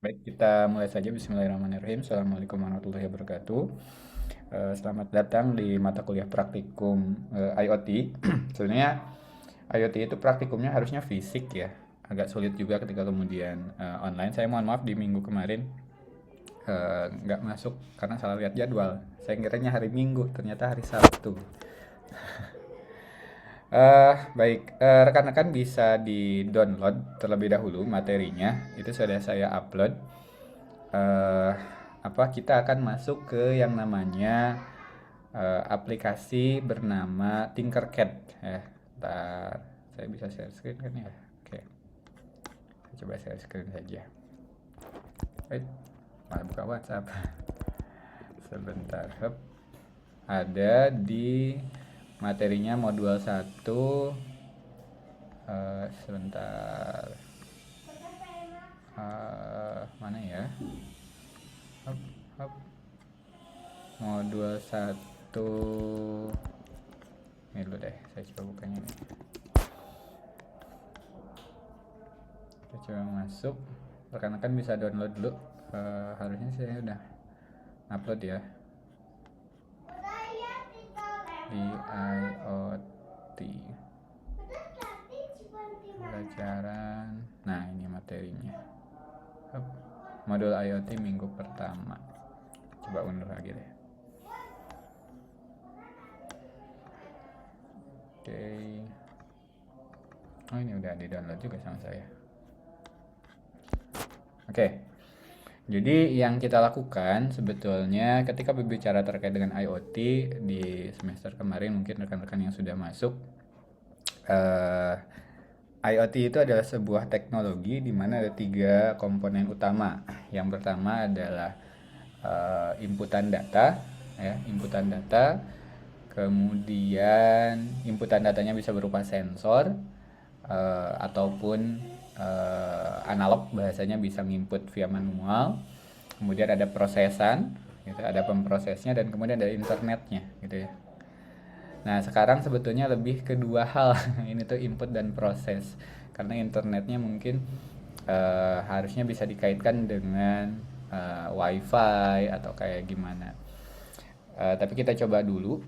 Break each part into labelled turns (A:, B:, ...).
A: Baik, kita mulai saja. Bismillahirrahmanirrahim. Assalamualaikum warahmatullahi wabarakatuh. Selamat datang di mata kuliah praktikum IoT. Sebenarnya IoT itu praktikumnya harusnya fisik ya. Agak sulit juga ketika kemudian online. Saya mohon maaf di minggu kemarin nggak masuk karena salah lihat jadwal. Saya kiranya hari Minggu, ternyata hari Sabtu. Baik, rekan-rekan bisa di-download terlebih dahulu materinya. Itu sudah saya upload. eh Kita akan masuk ke yang namanya aplikasi bernama Tinkercad ya. Ntar saya bisa share screen kan ya. Oke, saya coba share screen saja. Malah buka WhatsApp. Sebentar. Hup. Ada di materinya modul satu. Sebentar. Mana ya? Hup, hup. Modul satu. Ini dulu deh, saya coba bukanya nih. Kita coba masuk. Rekan-rekan bisa download dulu. Harusnya saya udah upload ya di IoT pelajaran. Nah, ini materinya. Hup. Modul IoT minggu pertama. Coba unduh lagi deh. Oke. Oh, ini udah di download juga sama saya. Oke. Jadi yang kita lakukan sebetulnya ketika berbicara terkait dengan IoT di semester kemarin, mungkin rekan-rekan yang sudah masuk, IoT itu adalah sebuah teknologi di mana ada tiga komponen utama. Yang pertama adalah inputan data, ya, inputan data. Kemudian inputan datanya bisa berupa sensor ataupun analog, bahasanya bisa nginput via manual. Kemudian ada prosesan, gitu, ada pemprosesnya, dan kemudian ada internetnya, gitu ya. Nah, sekarang sebetulnya lebih ke dua hal. Ini tuh input dan proses. Karena internetnya mungkin harusnya bisa dikaitkan dengan wifi atau kayak gimana. Tapi kita coba dulu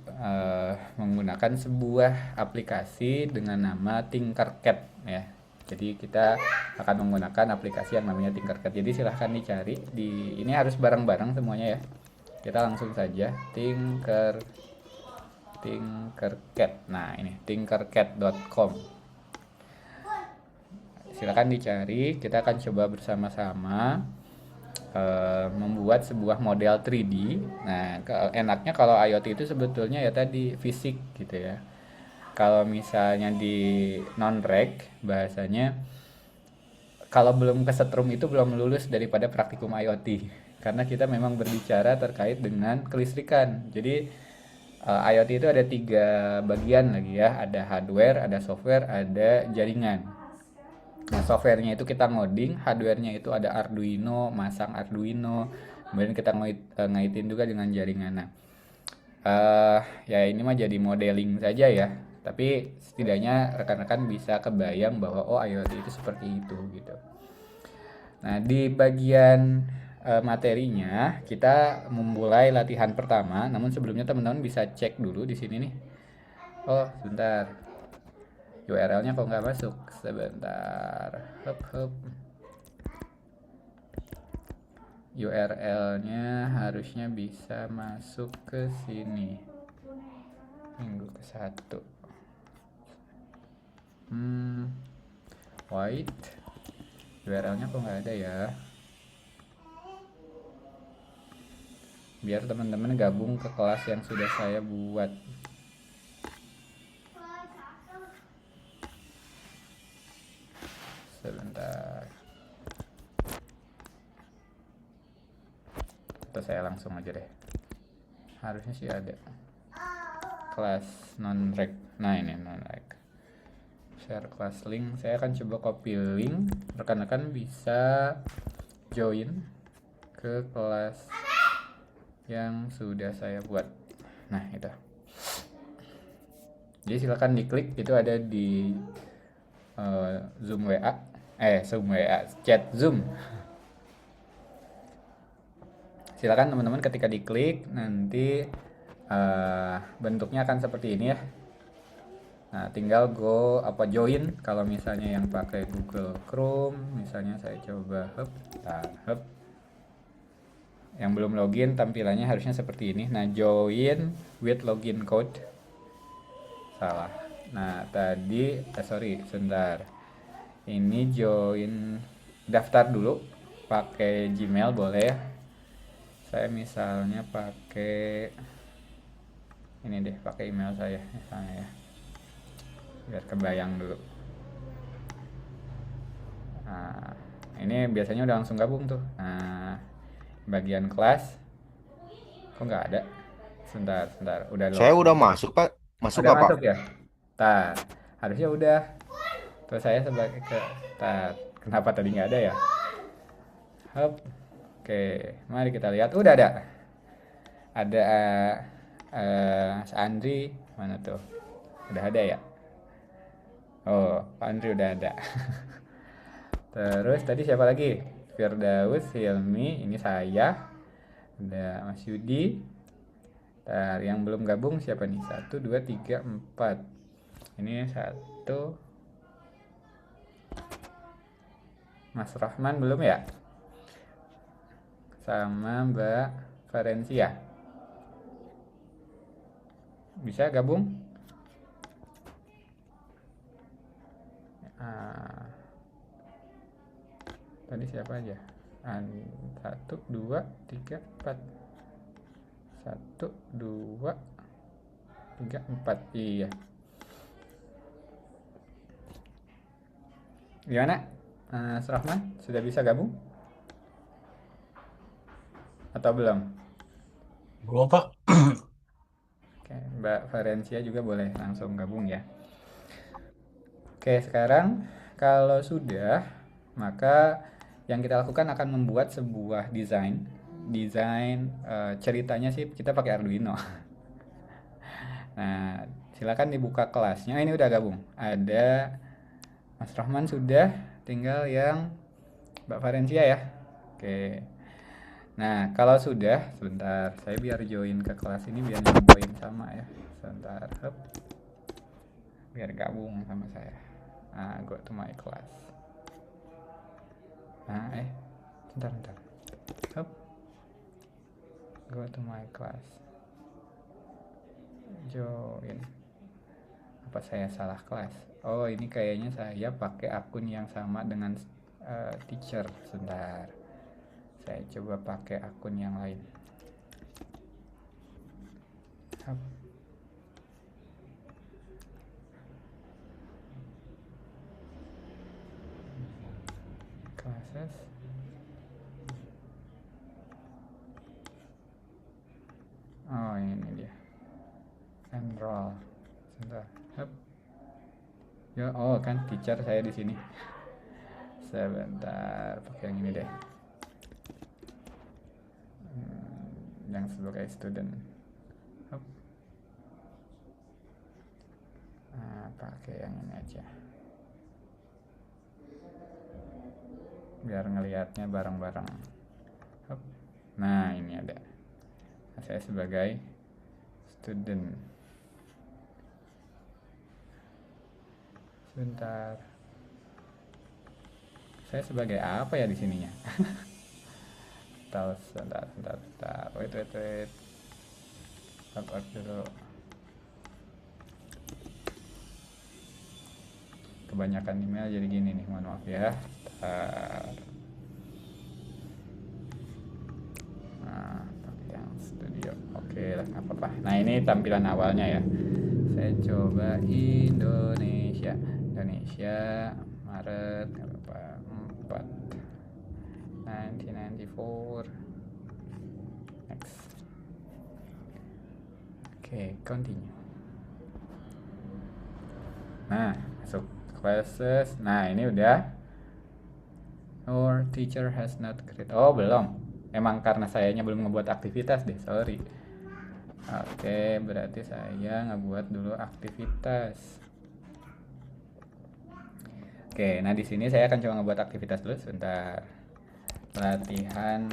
A: menggunakan sebuah aplikasi dengan nama Tinkercad ya. Jadi kita akan menggunakan aplikasi yang namanya Tinkercad. Jadi silahkan dicari di ini, harus bareng-bareng semuanya ya. Kita langsung saja Tinkercad. Nah, ini tinkercad.com. Silahkan dicari. Kita akan coba bersama-sama membuat sebuah model 3D. Nah, enaknya kalau IoT itu sebetulnya ya tadi fisik gitu ya. Kalau misalnya di non-reg bahasanya, kalau belum kesetrum itu belum lulus daripada praktikum IoT. Karena kita memang berbicara terkait dengan kelistrikan. Jadi IoT itu ada tiga bagian lagi ya. Ada hardware, ada software, ada jaringan. Nah, softwarenya itu kita ngoding, hardwarenya itu ada Arduino, masang Arduino, kemudian kita ngaitin juga dengan jaringan. Nah, ya ini mah jadi modeling saja ya, tapi setidaknya rekan-rekan bisa kebayang bahwa oh IoT itu seperti itu gitu. Nah, di bagian materinya kita memulai latihan pertama, namun sebelumnya teman-teman bisa cek dulu di sini nih. Oh, sebentar. URL-nya kok nggak masuk? Sebentar. Hup, hup. URL-nya harusnya bisa masuk ke sini. Minggu ke 1. White. URL-nya kok nggak ada ya? Biar teman-teman gabung ke kelas yang sudah saya buat. Sebentar. Atau saya langsung aja deh. Harusnya sih ada. Kelas non-reg. Nah, ini non-reg. Share kelas link. Saya akan coba copy link. Rekan-rekan bisa join ke kelas yang sudah saya buat. Nah, itu. Jadi silakan diklik, itu ada di Zoom WA. Zoom WA, chat Zoom. Silakan teman-teman ketika diklik nanti bentuknya akan seperti ini ya. Nah, tinggal join kalau misalnya yang pakai Google Chrome, misalnya saya coba hub. Yang belum login tampilannya harusnya seperti ini. Nah, join with login code. Salah. Nah, tadi sebentar. Ini join daftar dulu pakai Gmail boleh ya. Saya misalnya pakai ini deh, pakai email saya misalnya ya. Biar kebayang dulu. Nah, ini biasanya udah langsung gabung tuh. Nah, bagian kelas kok nggak ada? Sebentar, udah
B: Saya udah
A: login.
B: masuk, Pak. Masuk
A: Udah
B: nggak, Pak?
A: masuk ya? Tar, harusnya udah. Terus saya sebagai kenapa tadi nggak ada ya? Hup. Oke, mari kita lihat. Udah ada. Ada Andri mana tuh? Udah ada ya? Oh, Pak Andri udah ada. Terus tadi siapa lagi? Firdaus, Hilmi, ini saya. Ada Mas Yudi. Ntar yang belum gabung siapa nih? 1, 2, 3, 4. Ini 1. Mas Rahman belum ya? Sama Mbak Valencia. Bisa gabung? Ah, tadi siapa aja? 1, 2, 3, 4. 1, 2, 3, 4. Iya. Gimana? Mas Rahman sudah bisa gabung atau belum?
B: Belum, Pak.
A: Oke, Mbak Valencia juga boleh langsung gabung ya. Oke, sekarang kalau sudah, maka yang kita lakukan akan membuat sebuah desain ceritanya sih kita pakai Arduino. Nah, silakan dibuka kelasnya. Ini udah gabung. Ada Mas Rahman sudah, tinggal yang Mbak Valencia ya. Oke. Nah, kalau sudah, sebentar, saya biar join ke kelas ini biar join sama ya. Sebentar, hup, biar gabung sama saya. Nah, go to my class. Nah, bentar. Hup, go to my class. Join. Apa saya salah kelas? Oh, ini kayaknya saya pakai akun yang sama dengan teacher. Sebentar. Saya coba pakai akun yang lain. Hup. Classes. Oh, ini dia. Enroll. Sebentar. Hup. Ya, oh kan teacher saya di sini. Sebentar, pakai yang ini deh. Yang sebagai student. Hup. Nah, pakai yang ini aja. Biar ngelihatnya bareng-bareng. Hup. Nah, ini ada. Nah, saya sebagai student. Sebentar. Saya sebagai apa ya di sininya? Tahu sebentar. Wait. Log dulu. Kebanyakan email jadi gini nih, mohon maaf ya. Nah, pakai yang studio. Oke lah, nggak apa-apa. Nah, ini tampilan awalnya ya. Saya coba Indonesia, Maret, nggak apa-apa, 4, 1994. Next. Oke, continue. Nah, masuk classes. Nah, ini udah. Our teacher has not created. Oh, belum. Emang karena sayanya belum ngebuat aktivitas deh, sorry. Oke, berarti saya ngebuat dulu aktivitas. Oke, nah di sini saya akan coba ngebuat aktivitas dulu sebentar. Latihan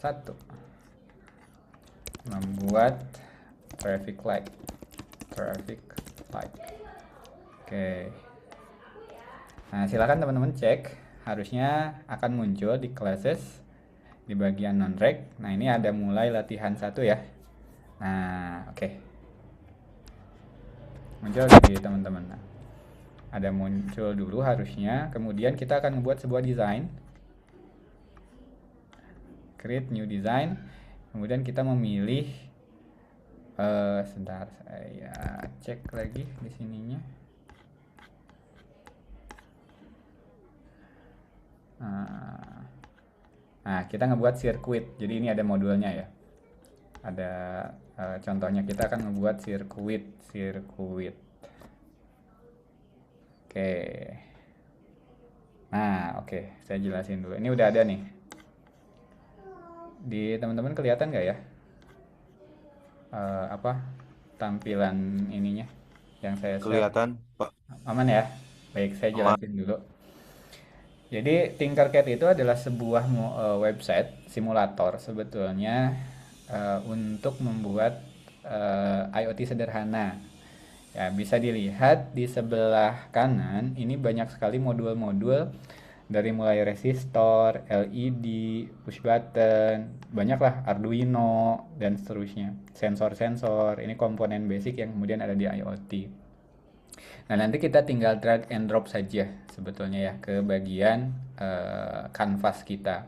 A: 1. Membuat traffic light. Oke. Nah, silakan teman-teman cek, harusnya akan muncul di classes di bagian non-reg. Nah, ini ada mulai latihan 1 ya. Nah, oke. Muncul di teman-teman. Nah, ada muncul dulu harusnya, kemudian kita akan membuat sebuah desain. Create new design. Kemudian kita memilih sebentar, saya cek lagi di sininya. Nah, kita ngebuat sirkuit. Jadi ini ada modulnya ya. Ada contohnya, kita akan ngebuat sirkuit. Oke. Nah, oke, saya jelasin dulu. Ini udah ada nih. Di teman-teman kelihatan nggak ya? Tampilan ininya yang saya share?
B: Kelihatan, Pak.
A: Aman ya? Baik, saya
B: Aman.
A: jelasin dulu. Jadi Tinkercad itu adalah sebuah website simulator sebetulnya untuk membuat IoT sederhana. Ya, bisa dilihat di sebelah kanan, ini banyak sekali modul-modul dari mulai resistor, LED, push button, banyaklah Arduino dan seterusnya. Sensor-sensor, ini komponen basic yang kemudian ada di IoT. Nah, nanti kita tinggal drag and drop saja sebetulnya ya ke bagian kanvas kita.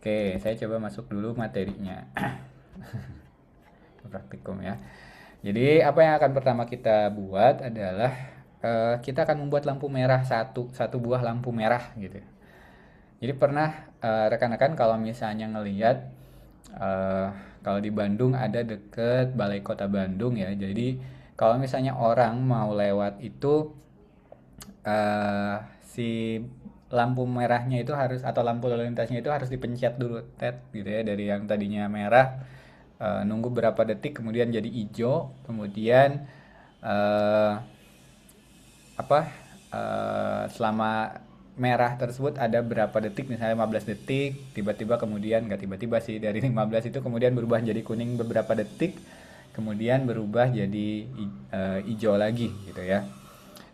A: Oke, saya coba masuk dulu materinya. Praktikum ya. Jadi apa yang akan pertama kita buat adalah kita akan membuat lampu merah satu buah lampu merah gitu. Jadi pernah rekan-rekan kalau misalnya ngelihat kalau di Bandung ada deket Balai Kota Bandung ya. Jadi kalau misalnya orang mau lewat itu si lampu merahnya itu harus, atau lampu lalu lintasnya itu harus dipencet dulu tet gitu ya, dari yang tadinya merah nunggu berapa detik kemudian jadi hijau, kemudian selama merah tersebut ada berapa detik, misalnya 15 detik, tiba-tiba kemudian, nggak tiba-tiba sih, dari 15 itu kemudian berubah jadi kuning beberapa detik, kemudian berubah jadi hijau lagi gitu ya.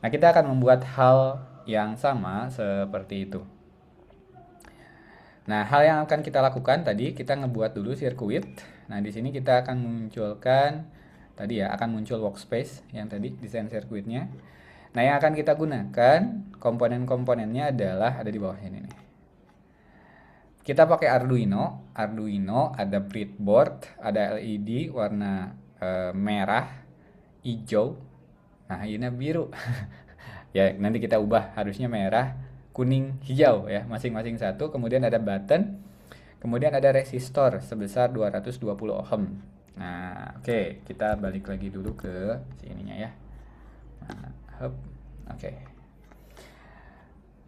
A: Nah, kita akan membuat hal yang sama seperti itu. Nah, hal yang akan kita lakukan tadi, kita ngebuat dulu sirkuit. Nah, di sini kita akan munculkan tadi ya, akan muncul workspace yang tadi desain sirkuitnya. Nah, yang akan kita gunakan komponen-komponennya adalah ada di bawah ini nih. Kita pakai Arduino ada breadboard, ada LED warna merah, hijau. Nah, ini biru. Ya, nanti kita ubah, harusnya merah, kuning, hijau ya, masing-masing satu. Kemudian ada button, kemudian ada resistor sebesar 220 ohm. Nah, oke, kita balik lagi dulu ke sininya ya. Oke.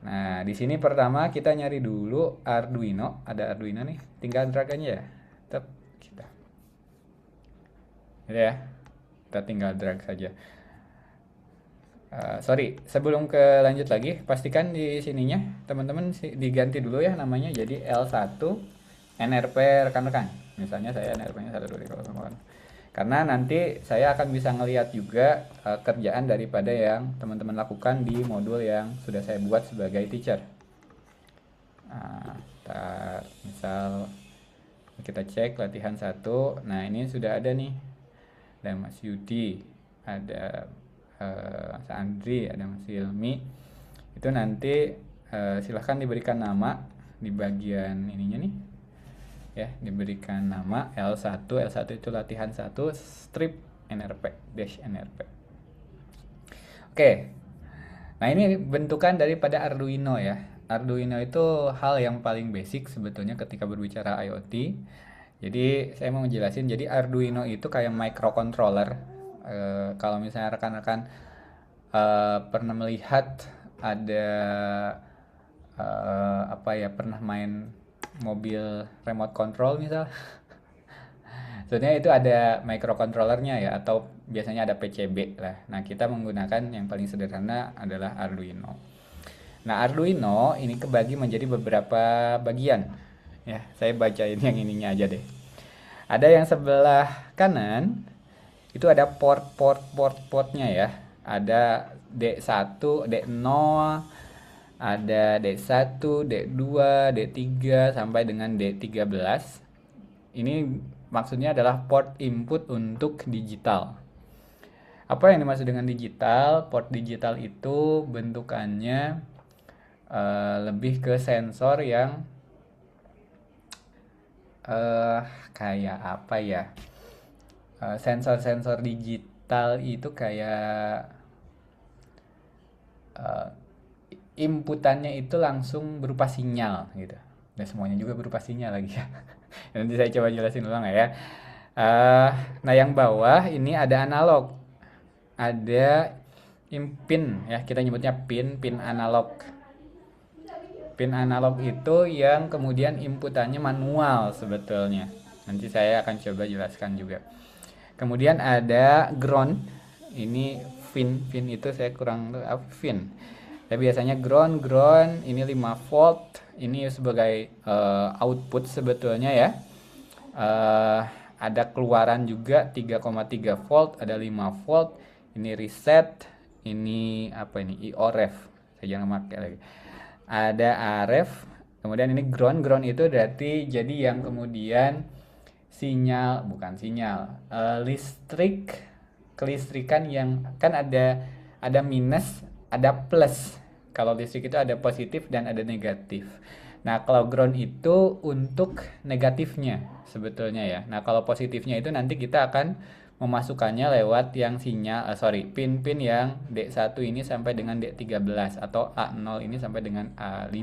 A: Nah, di sini pertama kita nyari dulu Arduino, ada Arduino nih, tinggal drag aja ya. Tep, kita. Gitu ya. Kita tinggal drag saja. Sorry, sebelum ke lanjut lagi, pastikan di sininya teman-teman diganti dulu ya namanya jadi L1 NRP rekan-rekan. Misalnya saya NRP-nya 12308. Karena nanti saya akan bisa ngelihat juga kerjaan daripada yang teman-teman lakukan di modul yang sudah saya buat sebagai teacher. Misal kita cek latihan 1. Nah, ini sudah ada nih. Ada Mas Yudi, ada Mas Andri, ada Mas Ilmi. Itu nanti silahkan diberikan nama di bagian ininya nih ya, diberikan nama L1 itu latihan 1 strip NRP dash NRP. Oke, nah ini bentukan daripada Arduino ya. Arduino itu hal yang paling basic sebetulnya ketika berbicara IoT. Jadi saya mau menjelasin, jadi Arduino itu kayak microcontroller. Kalau misalnya rekan-rekan pernah melihat ada pernah main mobil remote control misal, sebenarnya itu ada microcontrollernya ya, atau biasanya ada PCB lah. Nah, kita menggunakan yang paling sederhana adalah Arduino. Nah, Arduino ini kebagi menjadi beberapa bagian Ya, saya bacain yang ininya aja deh. Ada yang sebelah kanan, itu ada portnya ya. Ada D1, D0, ada D1, D2, D3 sampai dengan D13. Ini maksudnya adalah port input untuk digital. Apa yang dimaksud dengan digital? Port digital itu bentukannya lebih ke sensor yang eh kayak apa ya? Sensor-sensor digital itu kayak eh, inputannya itu langsung berupa sinyal gitu. Dan semuanya juga berupa sinyal lagi ya. Nanti saya coba jelasin ulang ya. Eh, nah yang bawah ini ada analog, ada pin ya, kita nyebutnya pin analog. Pin analog itu yang kemudian inputannya manual sebetulnya. Nanti saya akan coba jelaskan juga. Kemudian ada ground. Ini pin itu saya kurang tahu apa pin. Tapi biasanya ground ini 5 volt. Ini sebagai output sebetulnya ya. Eh, ada keluaran juga 3,3 volt, ada 5 volt. Ini reset, ini apa ini? IORF. Saya jangan pakai lagi. Ada RF, kemudian ini ground itu berarti jadi yang kemudian sinyal bukan sinyal listrik kelistrikan yang kan ada minus ada plus. Kalau listrik itu ada positif dan ada negatif. Nah kalau ground itu untuk negatifnya sebetulnya ya. Nah kalau positifnya itu nanti kita akan memasukkannya lewat yang sinyal pin-pin yang D1 ini sampai dengan D13 atau A0 ini sampai dengan A5.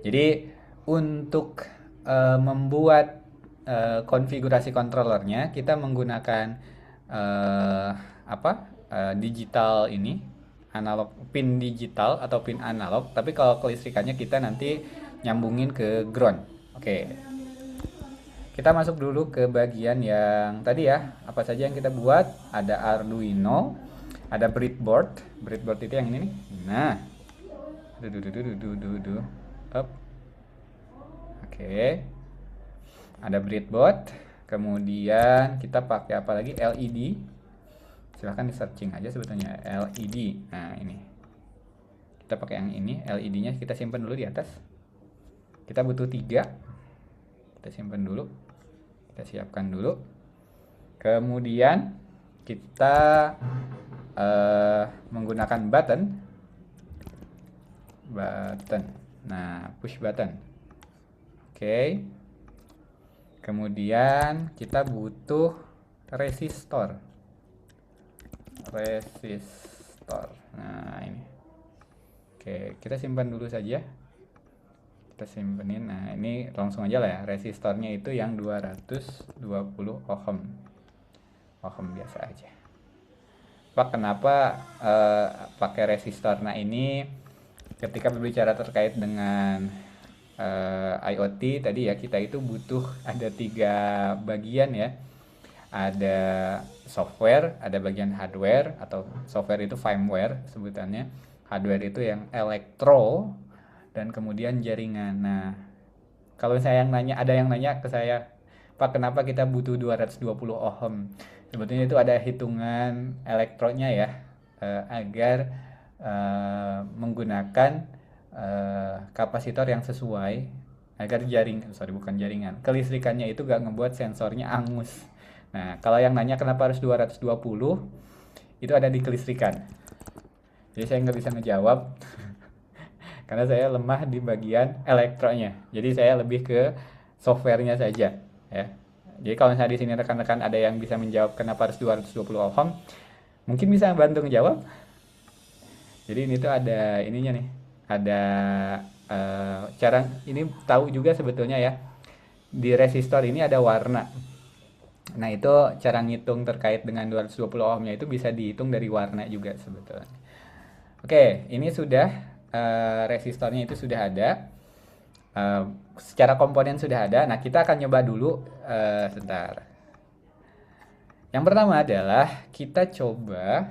A: Jadi untuk membuat konfigurasi controllernya kita menggunakan digital ini analog pin digital atau pin analog, tapi kalau kelistrikannya kita nanti nyambungin ke ground. Oke. Kita masuk dulu ke bagian yang tadi ya. Apa saja yang kita buat? Ada Arduino, ada breadboard. Breadboard itu yang ini nih. Nah. Up. Oke. Ada breadboard. Kemudian kita pakai apa lagi? LED. Silahkan di searching aja sebetulnya LED. Nah, ini. Kita pakai yang ini, LED-nya kita simpan dulu di atas. Kita butuh 3. Kita simpan dulu, kita siapkan dulu. Kemudian kita menggunakan button. Nah, push button. Oke. Kemudian kita butuh resistor. Nah, ini. Oke, kita simpan dulu saja. Kita simpenin. Nah, ini langsung aja lah ya. Resistornya itu yang 220 ohm. Ohm biasa aja. Pak, kenapa pakai resistor? Nah, ini ketika berbicara terkait dengan IoT tadi ya, kita itu butuh ada 3 bagian ya. Ada software, ada bagian hardware atau software itu firmware sebutannya. Hardware itu yang elektro dan kemudian jaringan. Nah, kalau saya ada yang nanya ke saya, Pak, kenapa kita butuh 220 ohm? Sebetulnya itu ada hitungan elektronya ya, agar menggunakan kapasitor yang sesuai agar kelistrikannya itu gak ngebuat sensornya angus. Nah, kalau yang nanya kenapa harus 220, itu ada di kelistrikan. Jadi saya nggak bisa ngejawab karena saya lemah di bagian elektronya. Jadi saya lebih ke softwarenya saja ya. Jadi kalau misalnya di sini rekan-rekan ada yang bisa menjawab kenapa harus 220 ohm, mungkin bisa bantu ngejawab. Jadi ini tuh ada ininya nih. Ada cara ini tahu juga sebetulnya ya. Di resistor ini ada warna. Nah, itu cara ngitung terkait dengan 220 ohmnya itu bisa dihitung dari warna juga sebetulnya. Oke, ini sudah resistornya itu sudah ada. Secara komponen sudah ada. Nah, kita akan nyoba dulu sebentar. Yang pertama adalah kita coba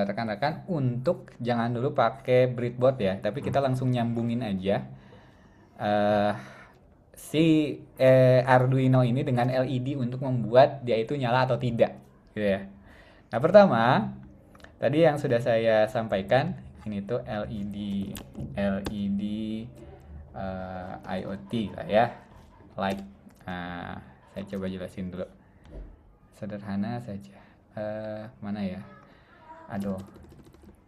A: rekan-rekan untuk jangan dulu pakai breadboard ya, tapi kita langsung nyambungin aja eh, si Arduino ini dengan LED untuk membuat dia itu nyala atau tidak, gitu ya. Nah, pertama, tadi yang sudah saya sampaikan, ini tuh LED IoT lah ya, like. Nah, saya coba jelasin dulu. Sederhana saja. Mana ya? Aduh,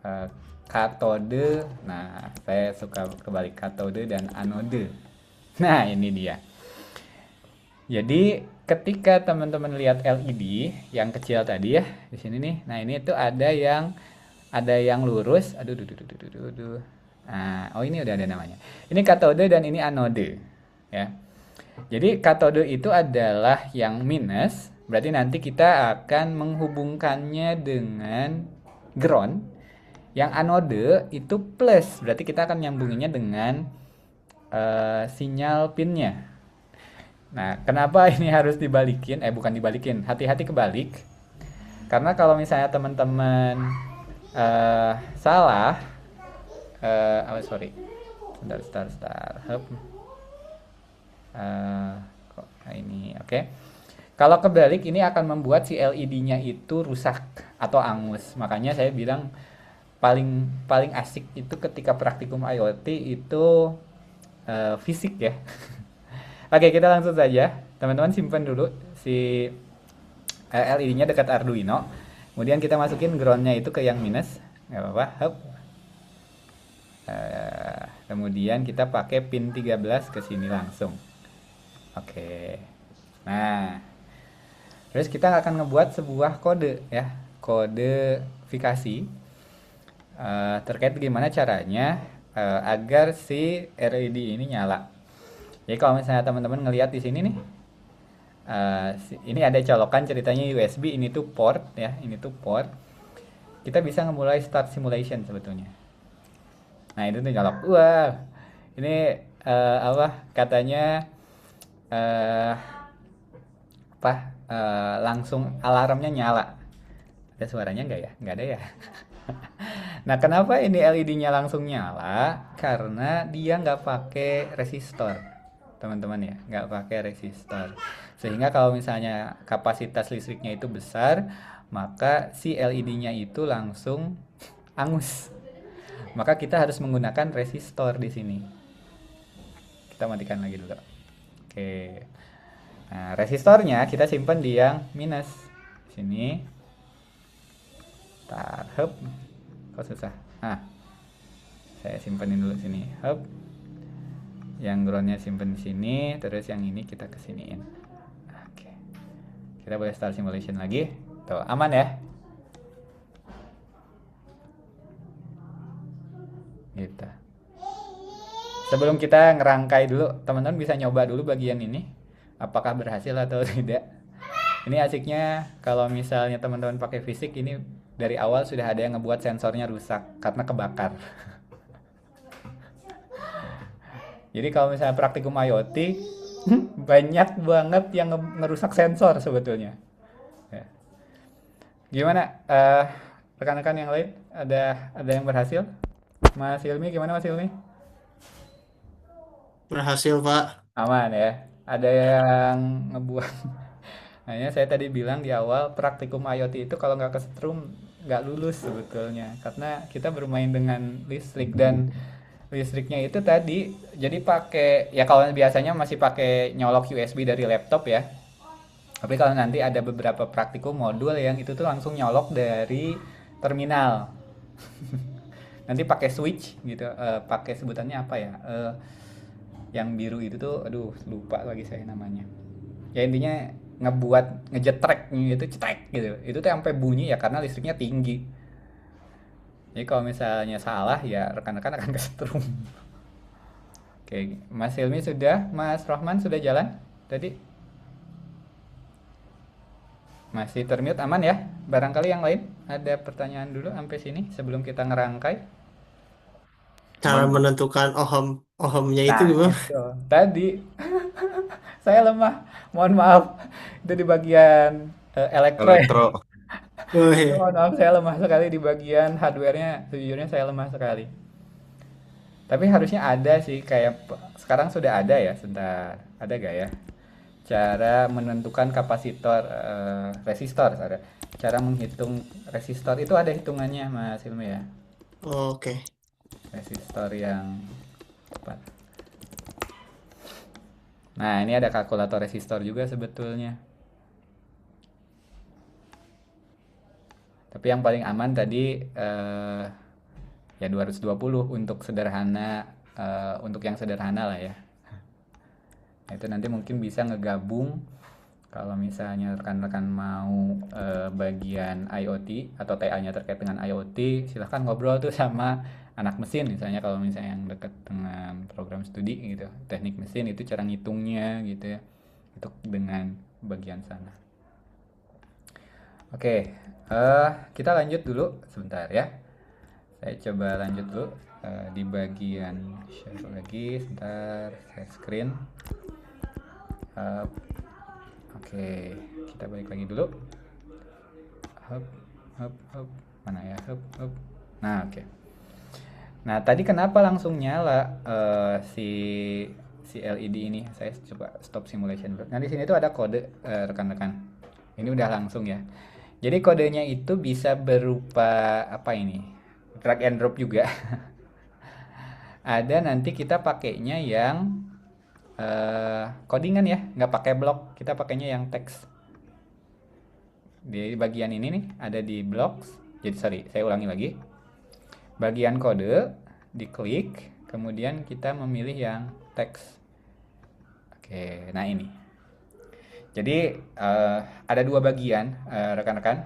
A: eh, katode. Nah, saya suka kebalik katode dan anode. Nah, ini dia. Jadi, ketika teman-teman lihat LED yang kecil tadi ya, di sini nih. Nah, ini tuh ada yang lurus. Aduh, duh, duh, duh, duh, duh, duh. Nah, oh ini udah ada namanya. Ini katode dan ini anode, ya. Jadi katode itu adalah yang minus, berarti nanti kita akan menghubungkannya dengan ground. Yang anode itu plus, berarti kita akan nyambunginnya dengan sinyal pinnya. Nah, kenapa ini harus dibalikin? Bukan dibalikin, hati-hati kebalik. Karena kalau misalnya teman-teman salah, sorry, sebentar, Hup. Kok ini, oke. Kalau kebalik ini akan membuat si LED-nya itu rusak atau angus. Makanya saya bilang paling paling asik itu ketika praktikum IoT itu fisik ya. Oke, kita langsung saja. Teman-teman simpan dulu si LED-nya dekat Arduino. Kemudian kita masukin ground-nya itu ke yang minus. Nggak apa-apa. Hup. Kemudian kita pakai pin 13 ke sini langsung. Oke. Nah, terus kita akan ngebuat sebuah kode ya, kode verifikasi terkait gimana caranya agar si LED ini nyala. Jadi kalau misalnya teman-teman ngelihat di sini nih, ini ada colokan ceritanya USB, ini tuh port ya, ini tuh port. Kita bisa memulai start simulation sebetulnya. Nah itu tuh nyolok. Wah, ini apa katanya eh apa langsung alarmnya nyala. Ada suaranya nggak ya? Nggak ada ya. Nah kenapa ini LED-nya langsung nyala? Karena dia nggak pakai resistor, teman-teman ya, nggak pakai resistor. Sehingga kalau misalnya kapasitas listriknya itu besar, maka si LED-nya itu langsung angus. Maka kita harus menggunakan resistor di sini. Kita matikan lagi dulu. Oke. Nah, resistornya kita simpan di yang minus. Sini. Tar, hup. Kok susah? Nah, saya simpanin dulu sini. Hup. Yang groundnya simpan di sini, terus yang ini kita kesiniin. Oke. Kita boleh start simulation lagi. Tuh, aman ya? Gitu. Sebelum kita ngerangkai dulu, teman-teman bisa nyoba dulu bagian ini. Apakah berhasil atau tidak. Ini asiknya kalau misalnya teman-teman pakai fisik, ini dari awal sudah ada yang ngebuat sensornya rusak karena kebakar. Jadi kalau misalnya praktikum IoT, banyak banget yang ngerusak sensor sebetulnya. Ya. Gimana rekan-rekan yang lain? Ada yang berhasil? Mas Hilmi gimana Mas Hilmi?
C: Berhasil, Pak.
A: Aman ya. Ada yang ngebuat. Hanya saya tadi bilang di awal praktikum IoT itu kalau nggak kesetrum nggak lulus sebetulnya karena kita bermain dengan listrik dan listriknya itu tadi jadi pakai ya kalau biasanya masih pakai nyolok USB dari laptop ya. Tapi kalau nanti ada beberapa praktikum modul yang itu tuh langsung nyolok dari terminal. Nanti pakai switch gitu, pakai sebutannya apa ya? Yang biru itu tuh, aduh lupa lagi saya namanya. Ya intinya ngebuat ngejetrek gitu, cetrek gitu. Itu tuh sampai bunyi ya karena listriknya tinggi. Jadi kalau misalnya salah ya rekan-rekan akan kesetrum. Oke, Mas Hilmi sudah, Mas Rohman sudah jalan tadi? Masih termute aman ya? Barangkali yang lain ada pertanyaan dulu sampai sini sebelum kita ngerangkai.
C: Cara menentukan ohmnya itu
A: Nah,
C: gimana?
A: itu tadi saya lemah. Mohon maaf. Itu di bagian elektro ya.
B: Elektro.
C: Oh
A: Itu
C: iya.
A: mohon maaf saya lemah sekali di bagian hardware-nya. Sejujurnya saya lemah sekali. Tapi harusnya ada sih kayak sekarang sudah ada ya, sebentar. Ada gak ya? Cara menentukan kapasitor resistor ada. Cara menghitung resistor itu ada hitungannya Mas Ilmi ya.
C: Oke.
A: Resistor yang tepat. Nah, ini ada kalkulator resistor juga sebetulnya. Tapi yang paling aman tadi ya 220 untuk sederhana untuk yang sederhana lah ya. Nah, itu nanti mungkin bisa ngegabung kalau misalnya rekan-rekan mau bagian IoT atau TA-nya terkait dengan IoT, silahkan ngobrol tuh sama anak mesin misalnya kalau misalnya yang dekat dengan program studi gitu, teknik mesin itu cara ngitungnya gitu ya, itu dengan bagian sana. Oke, kita lanjut dulu sebentar ya. Saya coba lanjut dulu di bagian share lagi, sebentar, share screen. Oke, kita balik lagi dulu. Hup, hup, hup. Mana ya? Hup, hup. Nah, oke. Nah, tadi kenapa langsung nyala si LED ini? Saya coba stop simulation dulu. Nah, di sini tuh ada kode rekan-rekan. Ini udah langsung ya. Jadi kodenya itu bisa berupa apa ini? Drag and drop juga. Ada nanti kita pakainya yang codingan ya, nggak pakai blok, kita pakainya yang teks. Di bagian ini nih ada di blocks. Jadi sorry, saya ulangi lagi. Bagian kode diklik, kemudian kita memilih yang teks. Oke, nah ini. Jadi ada dua bagian rekan-rekan.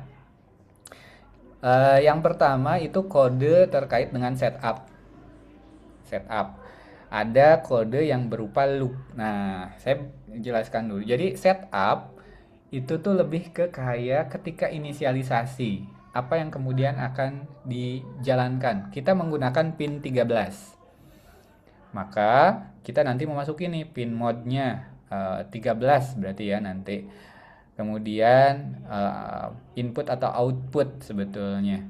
A: Yang pertama itu kode terkait dengan setup. Ada kode yang berupa loop. Nah, saya jelaskan dulu. Jadi setup itu tuh lebih ke kayak ketika inisialisasi, apa yang kemudian akan dijalankan. Kita menggunakan pin 13. Maka kita nanti memasuki nih pin mode-nya 13 berarti ya nanti. Kemudian input atau output sebetulnya.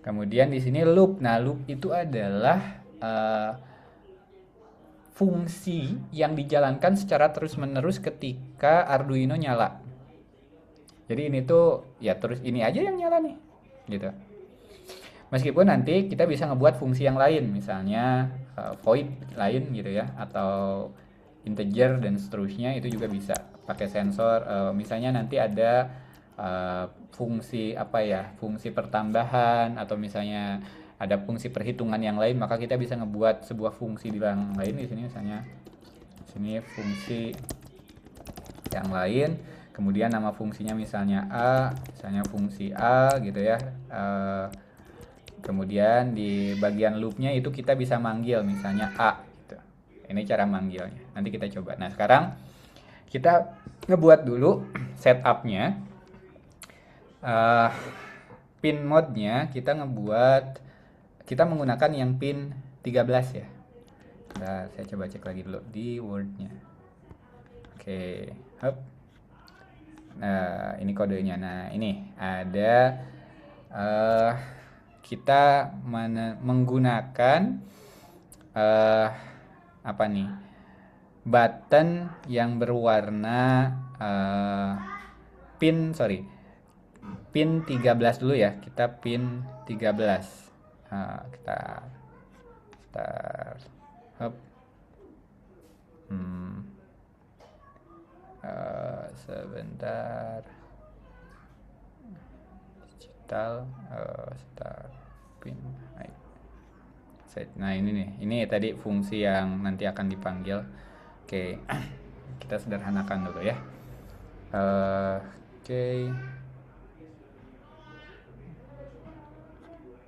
A: Kemudian di sini loop. Nah, loop itu adalah fungsi yang dijalankan secara terus-menerus ketika Arduino nyala. Jadi ini tuh ya terus ini aja yang nyala nih, gitu. Meskipun nanti kita bisa ngebuat fungsi yang lain, misalnya void lain gitu ya, atau integer dan seterusnya itu juga bisa pakai sensor. Misalnya nanti ada fungsi apa ya, fungsi pertambahan atau misalnya ada fungsi perhitungan yang lain, maka kita bisa ngebuat sebuah fungsi di yang lain di sini misalnya. Sini fungsi yang lain, kemudian nama fungsinya misalnya A, misalnya fungsi A gitu ya. Kemudian di bagian loopnya itu kita bisa manggil misalnya A gitu. Ini cara manggilnya. Nanti kita coba. Nah, sekarang kita ngebuat dulu setupnya. Pin mode-nya kita menggunakan yang pin 13 ya. Nah, saya coba cek lagi dulu di Word-nya. Oke, hop. Nah, ini kodenya. Nah, ini ada kita menggunakan apa nih? Button yang berwarna pin 13 dulu ya. Kita pin 13. Kita start. Hop. Sebentar. Digital start pin. Nah, ini nih. Ini tadi fungsi yang nanti akan dipanggil. Oke. Kita sederhanakan dulu ya. Oke.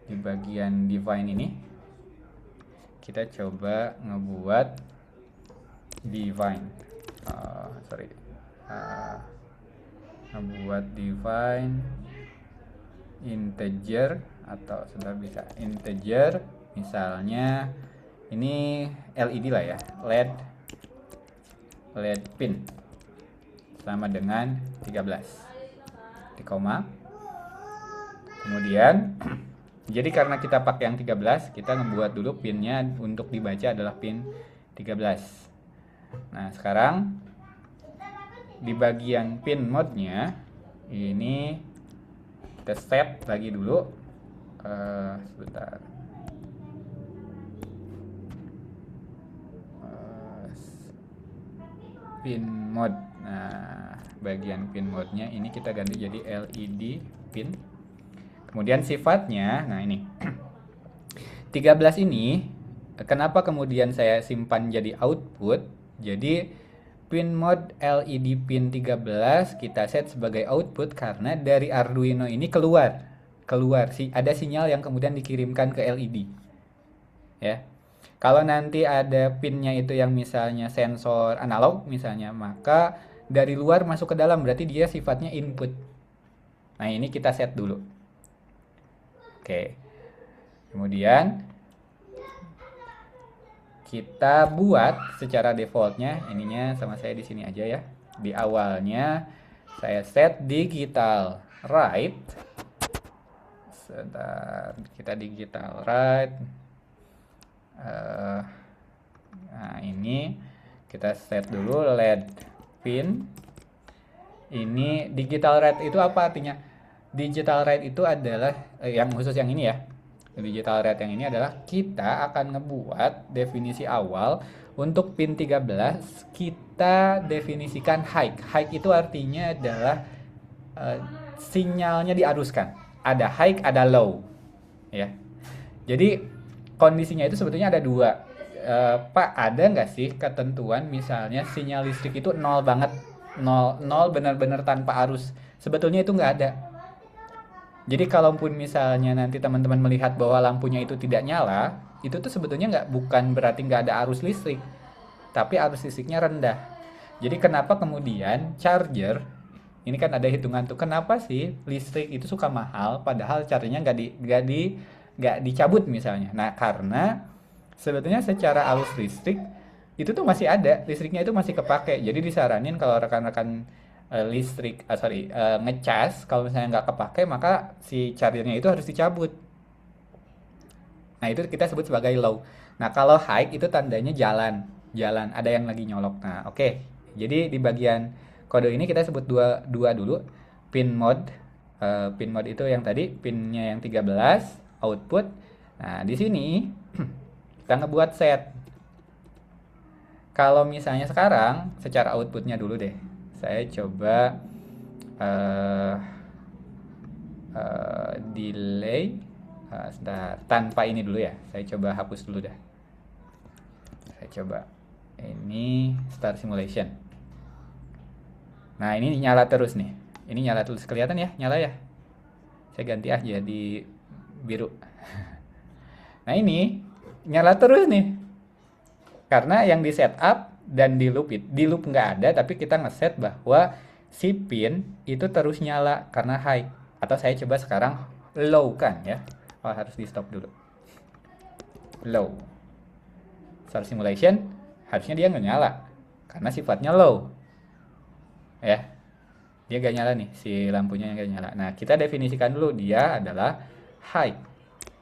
A: Di bagian define ini kita coba ngebuat define ngebuat define integer atau sudah bisa integer, misalnya ini LED lah ya, LED pin sama dengan 13 di koma. Kemudian Jadi karena kita pakai yang 13, kita ngebuat dulu pinnya untuk dibaca adalah pin 13. Nah, sekarang di bagian pin mode-nya ini kita set lagi dulu. Sebentar. Pin mode. Nah, bagian pin mode-nya ini kita ganti jadi LED pin. Kemudian sifatnya, nah ini 13 ini kenapa kemudian saya simpan jadi output? Jadi pin mode LED pin 13 kita set sebagai output karena dari Arduino ini keluar ada sinyal yang kemudian dikirimkan ke LED. Ya. Kalau nanti ada pinnya itu yang misalnya sensor analog misalnya, maka dari luar masuk ke dalam berarti dia sifatnya input. Nah, ini kita set dulu. Oke. Kemudian kita buat secara defaultnya, ininya sama saya di sini aja ya. Di awalnya saya set digital write. Sebentar, kita digital write. Nah, ini kita set dulu LED pin. Ini digital write itu apa artinya? Digital write itu adalah yang khusus yang ini ya. Digital write yang ini adalah kita akan ngebuat definisi awal untuk pin 13 kita definisikan high. High itu artinya adalah sinyalnya diaruskan. Ada high, ada low. Ya. Jadi kondisinya itu sebetulnya ada dua. Pak, ada nggak sih ketentuan misalnya sinyal listrik itu nol banget, nol benar-benar tanpa arus? Sebetulnya itu nggak ada. Jadi kalaupun misalnya nanti teman-teman melihat bahwa lampunya itu tidak nyala, itu tuh sebetulnya bukan berarti nggak ada arus listrik, tapi arus listriknya rendah. Jadi kenapa kemudian charger, ini kan ada hitungan tuh, kenapa sih listrik itu suka mahal, padahal chargernya nggak dicabut misalnya. Nah, karena sebetulnya secara arus listrik itu tuh masih ada, listriknya itu masih kepake. Jadi disaranin kalau rekan-rekan ngecas, kalau misalnya nggak kepake maka si chargernya itu harus dicabut. Nah, itu kita sebut sebagai low. Nah, kalau high itu tandanya jalan ada yang lagi nyolok. Nah, oke. Jadi di bagian kode ini kita sebut dua dulu. Pin mode itu yang tadi pinnya yang 13 output. Nah, di sini kita ngebuat set. Kalau misalnya sekarang secara outputnya dulu deh, saya coba delay tanpa ini dulu ya. Saya coba hapus dulu dah. Saya coba ini start simulation. Nah, ini nyala terus nih. Ini nyala terus, kelihatan ya, nyala ya. Saya ganti jadi biru. Nah, ini nyala terus nih. Karena yang di setup dan di loop nggak ada, tapi kita ngeset bahwa si pin itu terus nyala karena high. Atau saya coba sekarang low kan ya. Oh, harus di stop dulu. Low. Start simulation harusnya dia nggak nyala karena sifatnya low. Ya. Dia nggak nyala nih, si lampunya yang nggak nyala. Nah, kita definisikan dulu dia adalah high.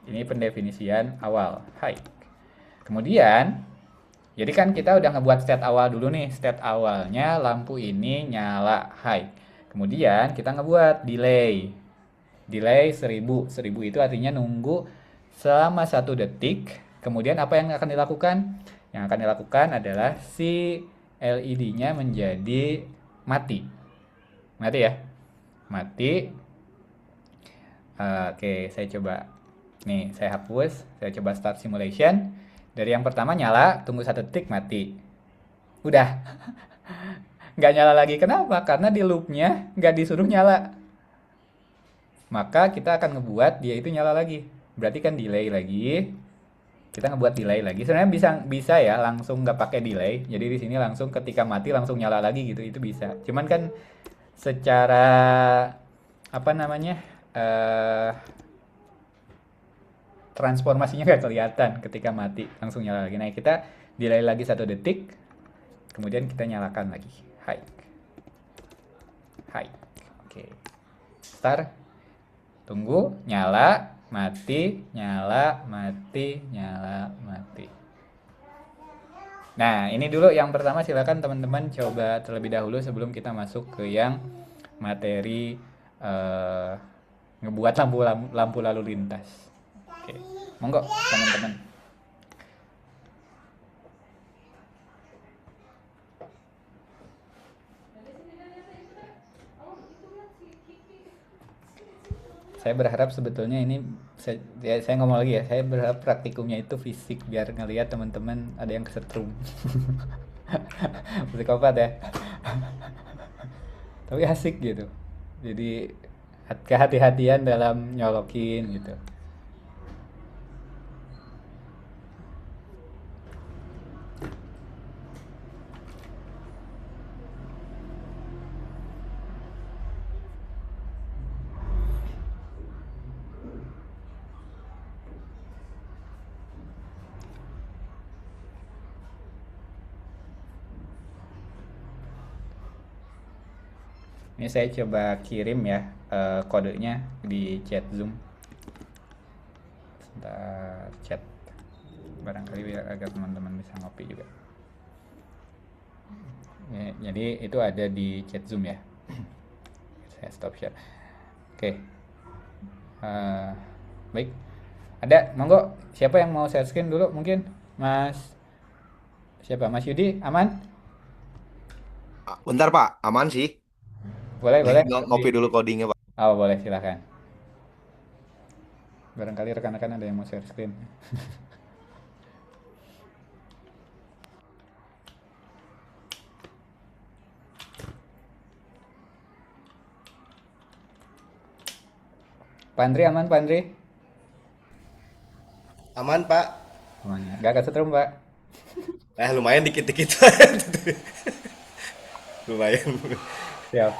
A: Ini pendefinisian awal, high. Kemudian, jadi kan kita udah ngebuat state awal dulu nih. State awalnya lampu ini nyala high. Kemudian kita ngebuat delay. Delay 1000. 1000 itu artinya nunggu selama 1 detik. Kemudian apa yang akan dilakukan? Yang akan dilakukan adalah si LED-nya menjadi mati. Mati ya? Mati. Oke, saya coba. Nih, saya hapus. Saya coba start simulation. Dari yang pertama nyala, tunggu 1 detik, mati. Udah. Nggak nyala lagi. Kenapa? Karena di loopnya nggak disuruh nyala. Maka kita akan ngebuat dia itu nyala lagi. Berarti kan delay lagi. Kita ngebuat delay lagi. Sebenarnya bisa ya langsung nggak pakai delay. Jadi di sini langsung ketika mati langsung nyala lagi gitu. Itu bisa. Cuman kan secara apa namanya? Transformasinya nggak kelihatan ketika mati langsung nyala lagi. Nah, kita delay lagi 1 detik, kemudian kita nyalakan lagi. High. Oke. Start. Tunggu, nyala. mati, nyala, mati, nyala, mati. Nah, ini dulu yang pertama, silakan teman-teman coba terlebih dahulu sebelum kita masuk ke yang materi eh, ngebuat lampu lalu lintas. Oke, monggo teman-teman. Saya berharap sebetulnya ini saya ngomong lagi ya, saya berharap praktikumnya itu fisik biar ngelihat teman-teman ada yang kesetrum. Psikopat ya. Tapi asik gitu. Jadi kehati-hatian dalam nyolokin gitu. Ini saya coba kirim ya kodenya di chat Zoom. Sebentar, chat. Barangkali biar agar teman-teman bisa ngopi juga. Ya, jadi itu ada di chat Zoom ya. Saya stop share. Oke. Eh, baik. Ada, monggo. Siapa yang mau share screen dulu mungkin? Mas, siapa? Mas Yudi, aman?
B: Bentar Pak, aman sih.
A: Boleh,
B: Lagi
A: boleh.
B: ngopi dulu codingnya Pak.
A: Oh, boleh, silahkan. Barangkali rekan-rekan ada yang mau share screen. Pak Andri, aman Pak Andri?
D: Aman, Pak.
A: Aman ya. Gak kesetrum, Pak?
D: Lumayan dikit-dikit. Lumayan.
A: Siap.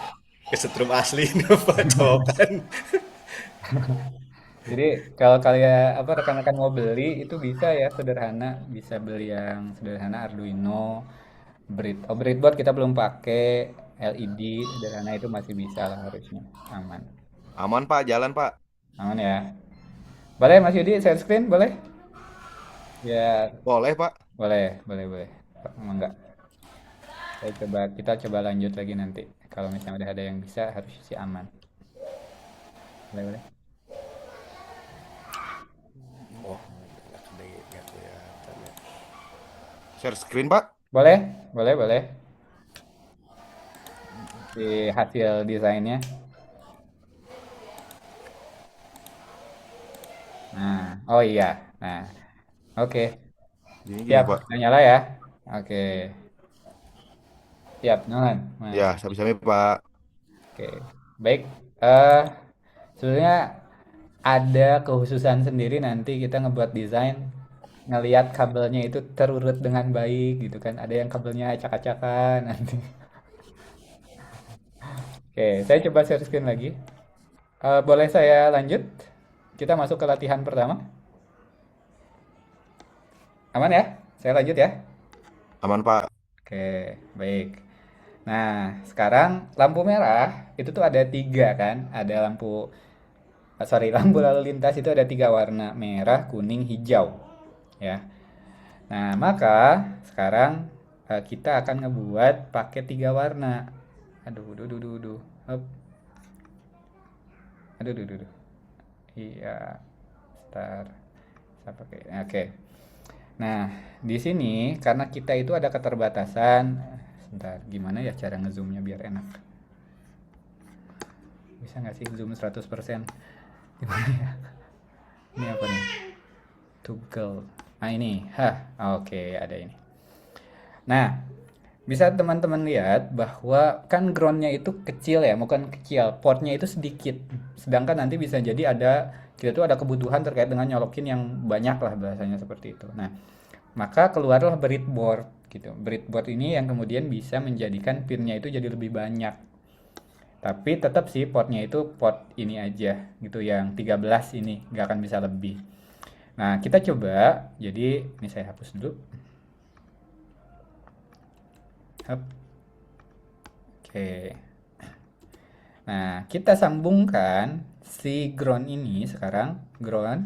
D: Kesetrum asli nih, Pak. Cowokan.
A: Jadi kalau kalian apa rekan-rekan mau beli itu bisa ya sederhana, bisa beli yang sederhana Arduino, breadboard kita belum pakai, LED sederhana itu masih bisa lah harusnya aman.
B: Aman Pak, jalan Pak.
A: Aman ya. Boleh Mas Yudi share screen boleh? Ya
B: Boleh Pak.
A: boleh boleh boleh. Emang enggak. Kita coba lanjut lagi nanti. Kalau misalnya udah ada yang bisa harus sih aman. Boleh boleh.
D: Oh, nggak kelihatan ya.
B: Share screen Pak.
A: Boleh boleh boleh. Di hasil desainnya. Nah, oh iya. Nah, oke.
B: Gini
A: Siap.
B: Pak.
A: Udah nyala ya? Oke. Siap, nyala.
B: Ya,
A: Mas.
B: sabi-sabi Pak.
A: Oke. Baik. Eh, sebenarnya ada kekhususan sendiri nanti kita ngebuat desain ngelihat kabelnya itu terurut dengan baik gitu kan. Ada yang kabelnya acak-acakan nanti. Oke, saya coba share screen lagi. Boleh saya lanjut? Kita masuk ke latihan pertama. Aman ya? Saya lanjut ya.
B: Aman Pak.
A: Oke, baik. Nah, sekarang lampu merah itu tuh ada tiga kan? Ada lampu lalu lintas itu ada tiga warna, merah, kuning, hijau. Ya. Nah, maka sekarang kita akan ngebuat pakai tiga warna. Aduh, duh, duh, duh, duh. Hup. Aduh, duh, duh, duh. Iya, start. Saya pakai. Oke. Nah, di sini karena kita itu ada keterbatasan. Sebentar, gimana ya cara ngezoomnya biar enak? Bisa nggak sih zoom 100%? Gimana ya? Ini apa nih? Toggle. Nah ini, oke ada ini. Nah, bisa teman-teman lihat bahwa kan groundnya itu kecil ya, bukan kecil, portnya itu sedikit. Sedangkan nanti bisa jadi kita tuh ada kebutuhan terkait dengan nyolokin yang banyak lah bahasanya seperti itu. Nah, maka keluarlah breadboard gitu. Breadboard ini yang kemudian bisa menjadikan pinnya itu jadi lebih banyak. Tapi tetap sih portnya itu port ini aja gitu yang 13 ini, nggak akan bisa lebih. Nah, kita coba. Jadi, ini saya hapus dulu. Hup. Oke. Nah, kita sambungkan si ground ini sekarang ground,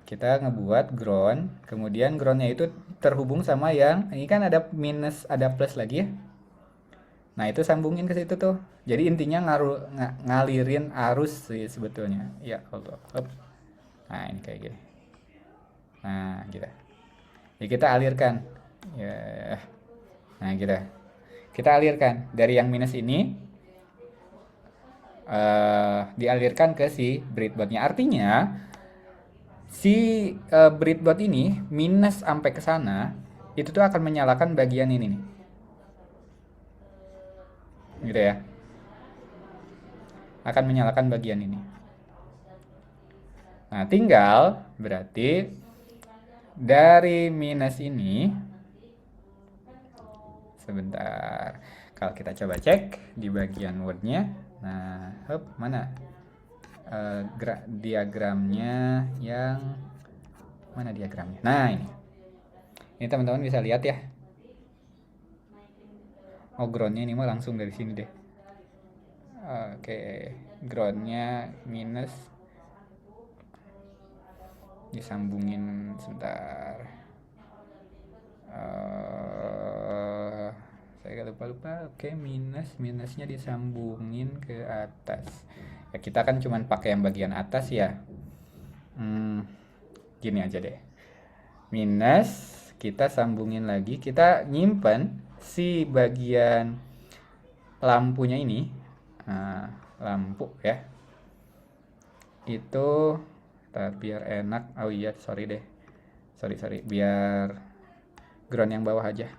A: kita ngebuat ground, kemudian groundnya itu terhubung sama yang ini kan ada minus ada plus lagi ya. Nah itu sambungin ke situ tuh. Jadi intinya ngalirin arus sih sebetulnya. Ya Allah. Hop. Nah ini kayak gini. Nah gitu. Ya kita alirkan. Ya. Nah gitu. Kita alirkan dari yang minus ini dialirkan ke si breadboardnya. Artinya si breadboard ini minus sampai ke sana itu tuh akan menyalakan bagian ini nih. Gitu ya. Akan menyalakan bagian ini. Nah, tinggal berarti dari minus ini sebentar. Kalau kita coba cek di bagian wordnya, nah, hop, mana diagramnya yang mana diagramnya? Nah, ini teman-teman bisa lihat ya. Oh, groundnya ini mah langsung dari sini deh. Oke, groundnya minus disambungin sebentar. Saya lupa. Oke, minusnya disambungin ke atas. Ya kita kan cuman pakai yang bagian atas ya. Gini aja deh. Minus kita sambungin lagi, kita nyimpen si bagian lampunya ini. Nah, lampu ya. Itu biar enak. Oh iya, sorry deh. Sorry. Biar ground yang bawah aja.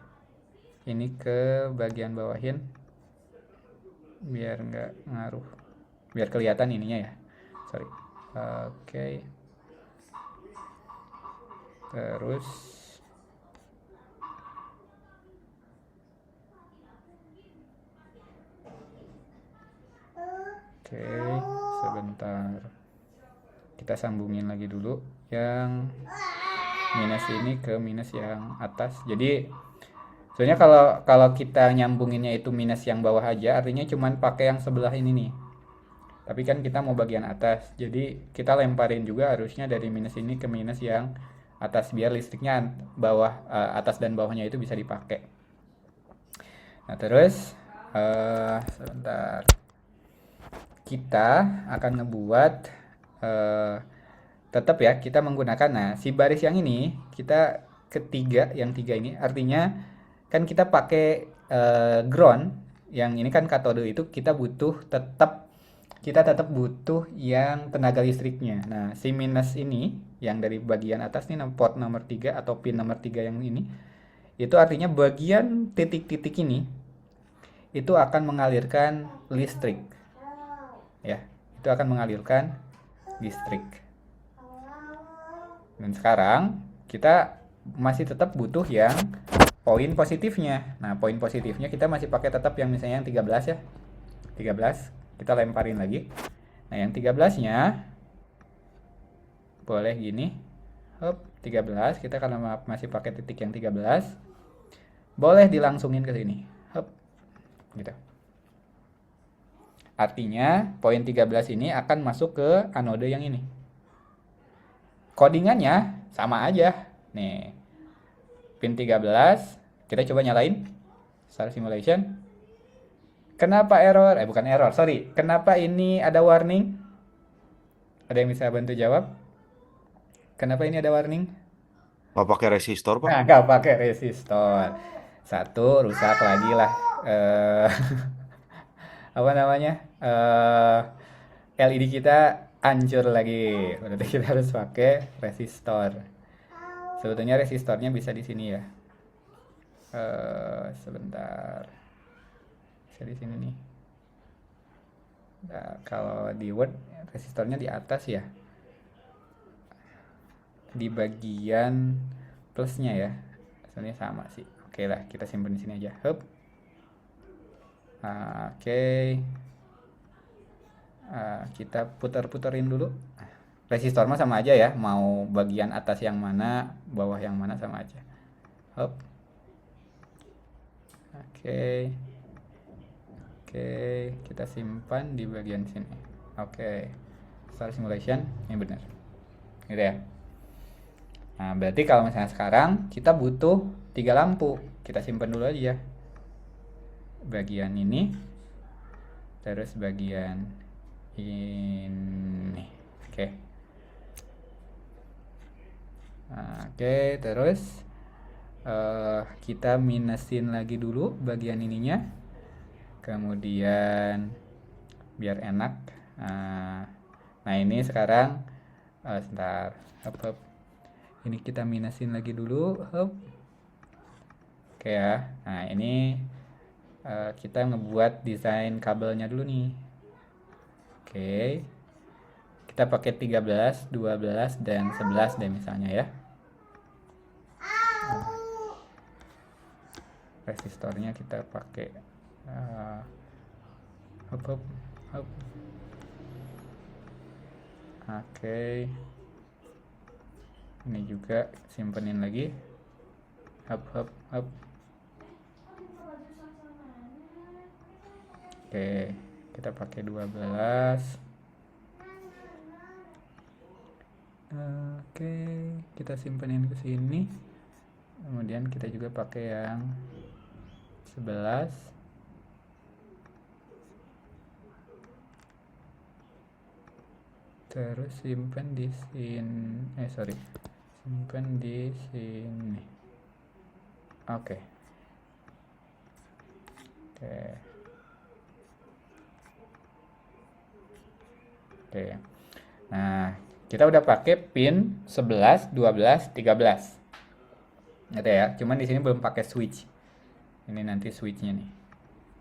A: Ini ke bagian bawahin. Biar nggak ngaruh. Biar kelihatan ininya ya. Sorry. Oke. Terus oke, sebentar. Kita sambungin lagi dulu yang minus ini ke minus yang atas. Jadi sebenarnya kalau kita nyambunginnya itu minus yang bawah aja, artinya cuman pakai yang sebelah ini nih. Tapi kan kita mau bagian atas. Jadi kita lemparin juga arusnya dari minus ini ke minus yang atas biar listriknya bawah atas dan bawahnya itu bisa dipakai. Nah, terus sebentar. Kita akan ngebuat tetap ya kita menggunakan si baris yang ini kita yang tiga ini artinya kan kita pakai ground yang ini kan katode itu kita tetap butuh yang tenaga listriknya. Nah, si minus ini yang dari bagian atas nih port nomor 3 atau pin nomor 3 yang ini itu artinya bagian titik-titik ini itu akan mengalirkan listrik. Ya, itu akan mengalirkan listrik. Dan sekarang kita masih tetap butuh yang poin positifnya. Nah, poin positifnya kita masih pakai tetap yang misalnya yang 13 ya. 13 kita lemparin lagi. Nah, yang 13-nya boleh gini. Hop, 13 kita karena masih pakai titik yang 13 boleh dilangsungin ke sini. Hop. Gitu. Artinya poin 13 ini akan masuk ke anode yang ini. Codingannya sama aja. Nih. Pin 13 kita coba nyalain. Start simulation. Kenapa error? Bukan error, sorry. Kenapa ini ada warning? Ada yang bisa bantu jawab? Kenapa ini ada warning?
B: Nggak pakai resistor, Pak?
A: Nah, nggak pakai resistor. Satu, rusak lagi lah. Apa namanya? LED kita hancur lagi. Berarti kita harus pakai resistor. Sebetulnya resistornya bisa di sini ya. Sebentar. Di sini nih. Nah, kalau di Word resistornya di atas ya. Di bagian plusnya ya. Sebenarnya sama sih. Oke lah, kita simpan di sini aja. Hup. Oke. Kita putar-puterin dulu. Resistor mah sama aja ya. Mau bagian atas yang mana, bawah yang mana sama aja. Hup. Oke, kita simpan di bagian sini. Oke. Start simulation, ini benar. Gitu ya. Nah, berarti kalau misalnya sekarang kita butuh 3 lampu. Kita simpan dulu aja. Bagian ini, terus bagian ini. Oke. Oke, terus kita minusin lagi dulu bagian ininya. Kemudian biar enak. Nah, ini sekarang sebentar. Hop. Ini kita minusin lagi dulu. Hop. Oke ya. Nah, ini kita ngebuat desain kabelnya dulu nih. Oke. Kita pakai 13, 12, dan 11 deh misalnya ya. Resistornya kita pakai hop. Oke. Ini juga simpenin lagi. Hop. Oke, kita pakai 12. Oke, kita simpenin ke sini. Kemudian kita juga pakai yang 11. Terus simpen di sini. Simpen di sini. Oke. Nah, kita udah pakai pin 11, 12, 13. Gitu ya. Cuman di sini belum pakai switch. Ini nanti switchnya nih.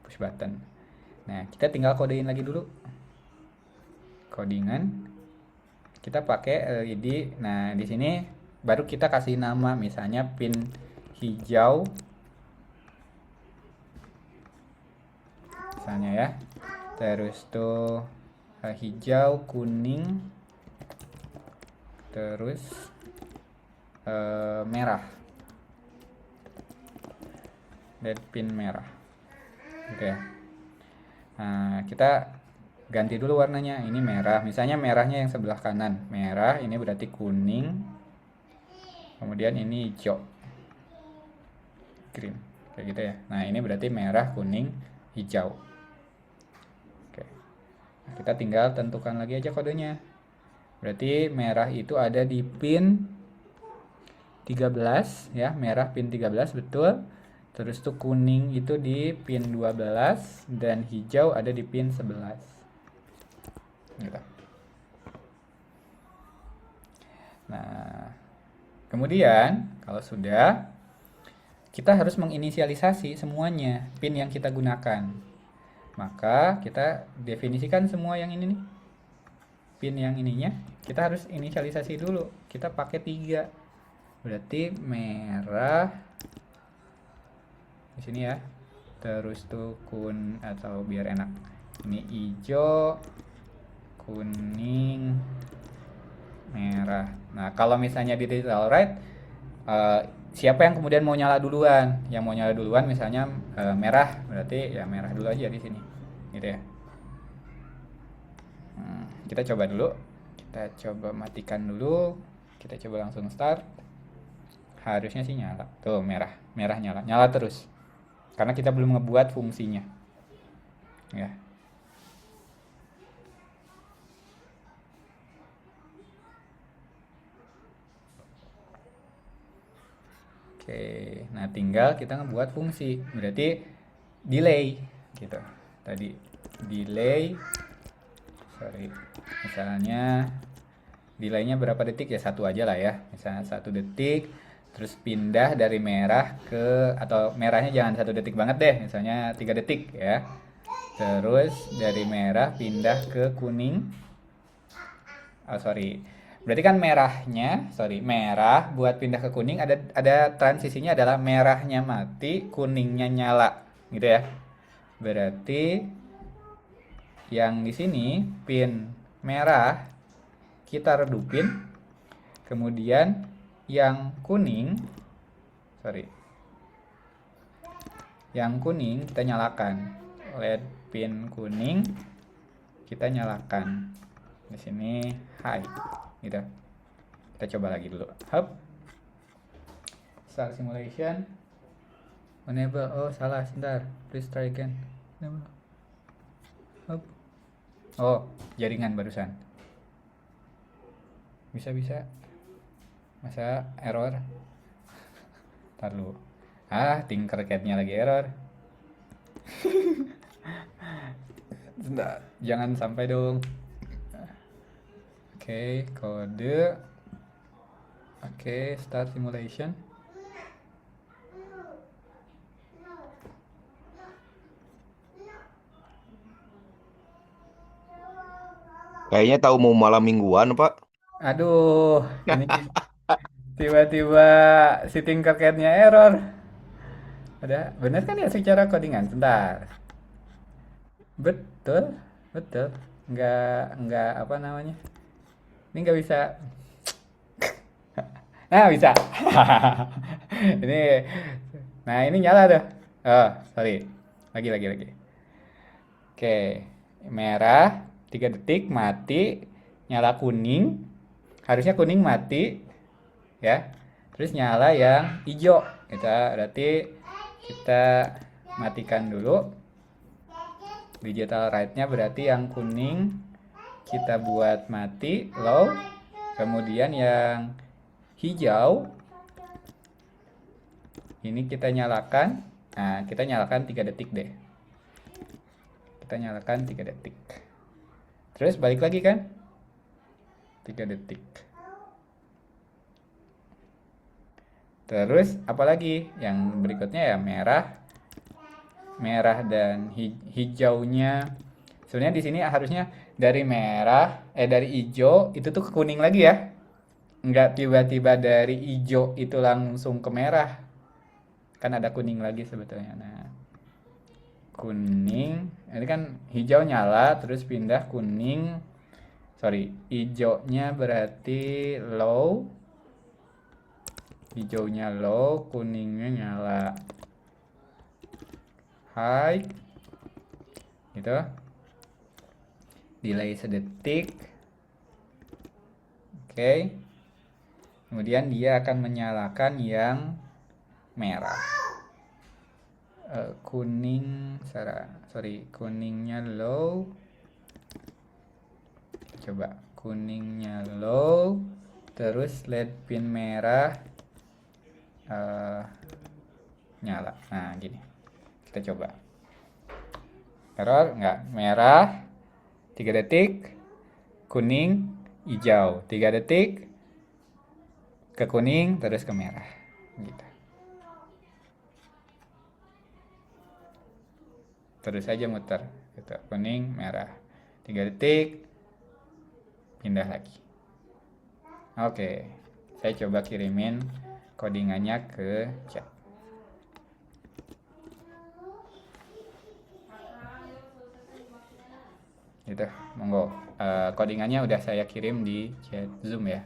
A: Push button. Nah, kita tinggal kodein lagi dulu. Codingan. Kita pakai LED. Nah, di sini baru kita kasih nama, misalnya pin hijau. Misalnya ya. Terus tuh hijau, kuning, terus merah. Dan pin merah. Oke. Nah, kita ganti dulu warnanya. Ini merah. Misalnya merahnya yang sebelah kanan. Merah, ini berarti kuning. Kemudian ini hijau. Green. Kayak gitu ya. Nah, ini berarti merah, kuning, hijau. Oke. Nah, kita tinggal tentukan lagi aja kodenya. Berarti merah itu ada di pin 13 ya. Merah pin 13 betul. Terus tuh kuning itu di pin 12 dan hijau ada di pin 11. Gitu. Nah, kemudian kalau sudah, kita harus menginisialisasi semuanya pin yang kita gunakan. Maka kita definisikan semua yang ini nih. Pin yang ininya kita harus inisialisasi dulu. Kita pakai 3. Berarti merah di sini ya. Terus tuh atau biar enak. Ini hijau, kuning, merah. Nah, kalau misalnya di digital right, siapa yang kemudian mau nyala duluan? Yang mau nyala duluan misalnya merah, berarti ya merah dulu aja di sini. Gitu ya. Kita coba dulu. Kita coba matikan dulu. Kita coba langsung start. Harusnya sih nyala. Tuh merah. Merah nyala. Nyala terus. Karena kita belum ngebuat fungsinya. Ya. Oke, nah tinggal kita ngebuat fungsi. Berarti delay gitu. Tadi delay. Misalnya delaynya berapa detik ya? 1 aja lah ya. Misalnya 1 detik. Terus pindah dari merah atau merahnya jangan 1 detik banget deh. Misalnya 3 detik ya. Terus dari merah pindah ke kuning. Berarti kan merah buat pindah ke kuning ada transisinya adalah merahnya mati, kuningnya nyala, gitu ya. Berarti yang di sini pin merah kita redupin, kemudian yang kuning kita nyalakan. LED pin kuning kita nyalakan. Di sini high, gitu. Kita coba lagi dulu. Hop. Start simulation. Enable. Oh, salah. Sebentar. Please try again. Enable. Hop. Oh, jaringan barusan. Bisa. Masa error? Ntar dulu. Tinkercad-nya lagi error. Sebentar. Jangan sampai dong. Oke, kode. Oke, start simulation.
B: Kayaknya tahu mau malam mingguan, Pak.
A: Aduh, ini tiba-tiba si Tinkercad-nya error. Ada, bener kan ya secara codingan? Sebentar. Betul, betul. Nggak apa namanya? Ini nggak bisa. Nah, bisa. Ini, nah ini nyala tuh. Oh, sorry. Lagi. Oke, merah, 3 detik, mati, nyala kuning. Harusnya kuning mati, ya. Terus nyala yang hijau. Berarti kita matikan dulu. Digital write-nya berarti yang kuning kita buat mati, low. Kemudian yang hijau ini kita nyalakan. Nah, kita nyalakan 3 detik deh. Kita nyalakan 3 detik. Terus balik lagi kan? 3 detik. Terus apalagi? Yang berikutnya ya merah dan hijaunya. Sebenarnya di sini harusnya dari dari hijau itu tuh ke kuning lagi ya. Nggak tiba-tiba dari hijau itu langsung ke merah. Kan ada kuning lagi sebetulnya. Nah, kuning, ini kan hijau nyala, terus pindah kuning. Sorry, hijaunya berarti low. Hijaunya low, kuningnya nyala. High. Gitu. Delay sedetik. Oke. Kemudian dia akan menyalakan yang merah. Kuningnya low. Coba kuningnya low, terus LED pin merah nyala. Nah, gini. Kita coba. Error nggak? Merah 3 detik, kuning, hijau 3 detik, ke kuning terus ke merah. Gitu. Terus aja muter. Gitu. Kuning, merah. 3 detik, pindah lagi. Oke, saya coba kirimin codingannya ke chat. Gitu, monggo. Codingannya udah saya kirim di chat Zoom ya.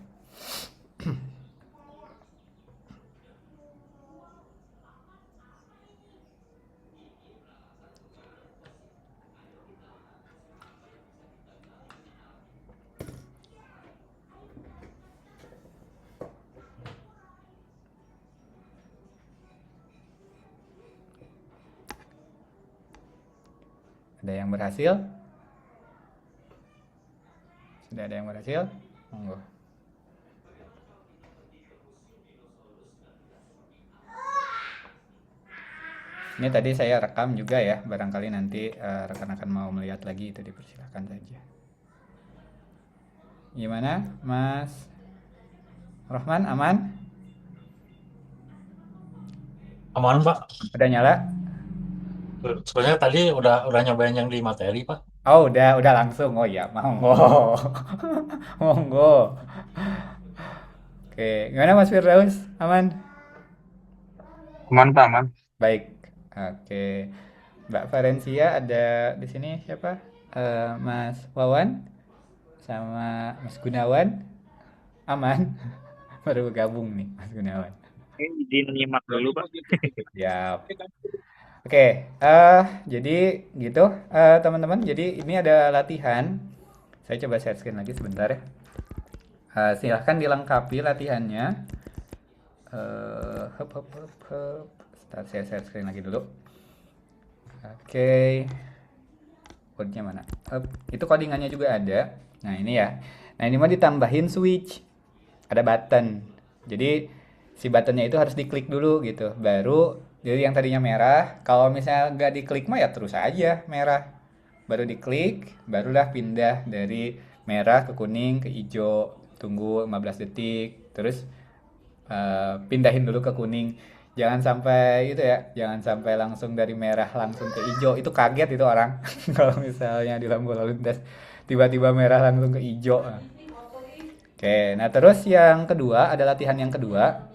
A: Ada yang berhasil? Sudah ada yang berhasil? Monggo. Ini tadi saya rekam juga ya, barangkali nanti rekan-rekan mau melihat lagi itu dipersilakan saja. Gimana, Mas Rohman, aman?
E: Aman, Pak.
A: Udah nyala?
E: Sebenarnya tadi udah nyobain yang di materi, Pak.
A: Oh, udah langsung. Oh ya, monggo. Monggo. Oke, gimana Mas Firdaus? Aman?
F: Aman Pak, aman.
A: Baik. Oke. Mbak Valensia ada di sini siapa? Mas Wawan sama Mas Gunawan. Aman? Baru gabung nih Mas Gunawan.
F: Izin nyimak dulu Pak.
A: Siap. Oke, jadi gitu teman-teman. Jadi ini ada latihan. Saya coba share screen lagi sebentar ya. Silahkan dilengkapi latihannya. Hop, hop, hop, hop. Start saya share screen lagi dulu. Oke, code-nya mana? Itu codingannya juga ada. Nah ini ya. Nah ini mau ditambahin switch. Ada button. Jadi si buttonnya itu harus diklik dulu gitu. Baru jadi yang tadinya merah. Kalau misalnya nggak diklik mah ya terus aja merah. Baru diklik, barulah pindah dari merah ke kuning ke hijau. Tunggu 15 detik. Terus pindahin dulu ke kuning. Jangan sampai itu ya, jangan sampai langsung dari merah langsung ke hijau. Itu kaget itu orang. Kalau misalnya di lampu lalu lintas tiba-tiba merah langsung ke hijau. Oke, nah terus yang kedua ada latihan yang kedua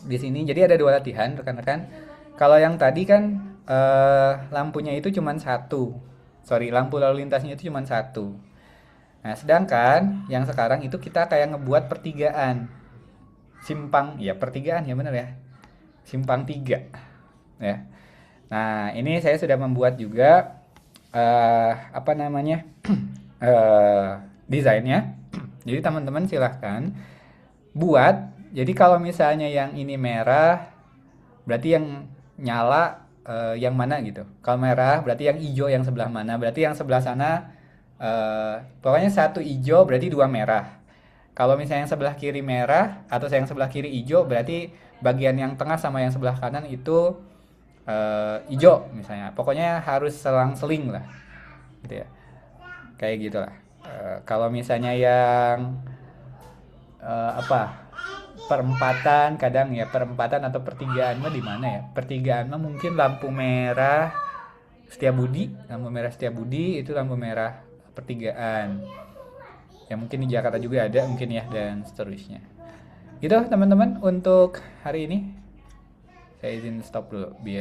A: di sini. Jadi ada dua latihan rekan-rekan. Kalau yang tadi kan lampunya itu cuma satu. Sorry, lampu lalu lintasnya itu cuma satu. Nah, sedangkan yang sekarang itu kita kayak ngebuat pertigaan. Simpang, ya pertigaan ya bener ya. Simpang 3 ya. Nah, ini saya sudah membuat juga apa namanya? Desainnya. Jadi teman-teman silahkan buat. Jadi kalau misalnya yang ini merah, berarti yang nyala yang mana gitu. Kalau merah berarti yang hijau yang sebelah mana. Berarti yang sebelah sana pokoknya satu hijau berarti dua merah. Kalau misalnya yang sebelah kiri merah atau yang sebelah kiri hijau, berarti bagian yang tengah sama yang sebelah kanan itu hijau misalnya. Pokoknya harus selang-seling lah, gitu ya. Kayak gitulah. Kalau misalnya yang apa perempatan, kadang ya perempatan atau pertigaan mah di mana ya? Pertigaan mah mungkin lampu merah Setiabudi itu lampu merah pertigaan. Ya mungkin di Jakarta juga ada mungkin ya dan seterusnya. Gitu teman-teman untuk hari ini. Saya izin stop dulu biar